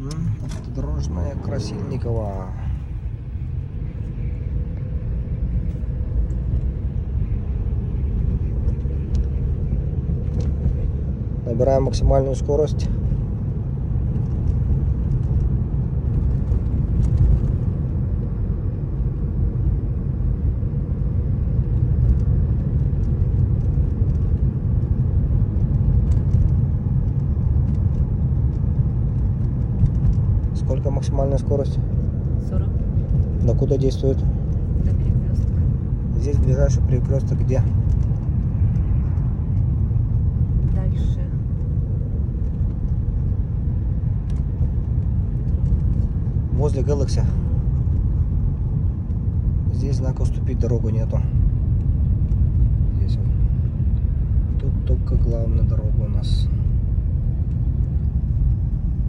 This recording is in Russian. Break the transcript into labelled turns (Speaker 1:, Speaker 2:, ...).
Speaker 1: Автодорожная Красильникова. Набираем максимальную скорость. Сколько максимальная скорость?
Speaker 2: 40.
Speaker 1: До куда действует?
Speaker 2: До перекрестка.
Speaker 1: Здесь ближайший перекресток где?
Speaker 2: Дальше.
Speaker 1: Возле Galaxy. Здесь знака «Уступить дорогу» нету. Здесь вот. Тут только главная дорога у нас.